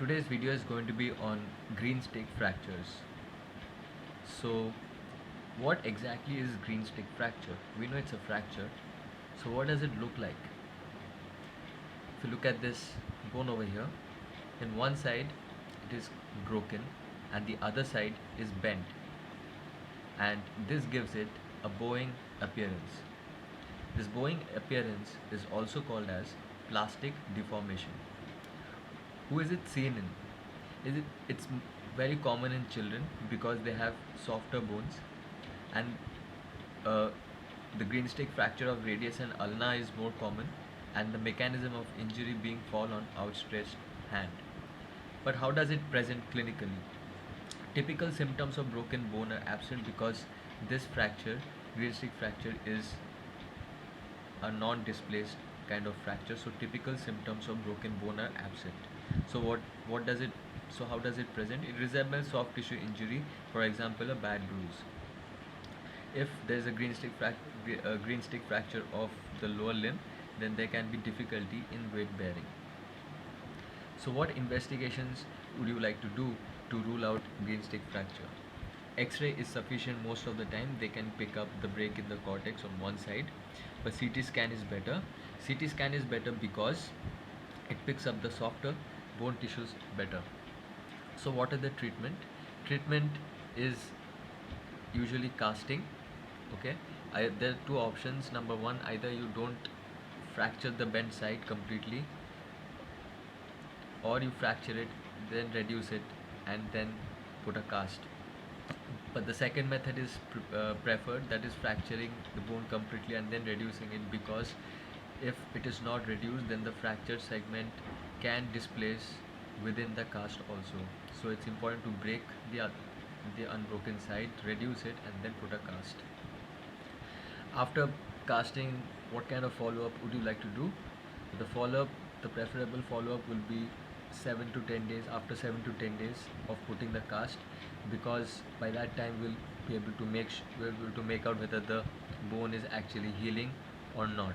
Today's video is going to be on green stick fractures. So, what exactly is green stick fracture? We know it's a fracture. So, what does it look like? If you look at this bone over here, in one side it is broken and the other side is bent, and this gives it a bowing appearance. This bowing appearance is also called as plastic deformation. Who is it seen in? It's very common in children because they have softer bones, and uh, the green stick fracture of radius and ulna is more common, and the mechanism of injury being fall on outstretched hand. But how does it present clinically? Typical symptoms of broken bone are absent because this fracture, green stick fracture, is a non-displaced kind of fracture. So typical symptoms of broken bone are absent. So what does it? So how does it present? It resembles soft tissue injury, for example, a bad bruise. If there is a green stick fracture of the lower limb, then there can be difficulty in weight bearing. So what investigations would you like to do to rule out green stick fracture? X-ray is sufficient most of the time. They can pick up the break in the cortex on one side, but CT scan is better. CT scan is better because it picks up the softer bone tissues better. So what are the treatment? Treatment is usually casting. Okay, there are two options. Number one, either you don't fracture the bent side completely, or you fracture it, then reduce it, and then put a cast. But the second method is preferred, that is fracturing the bone completely and then reducing it, because if it is not reduced, then the fractured segment can displace within the cast also. So it's important to break the unbroken side, reduce it, and then put a cast. After casting, what kind of follow-up would you like to do? The follow-up, the preferable follow-up will be 7 to 10 days. After 7 to 10 days of putting the cast, because by that time we'll be able to make out whether the bone is actually healing or not.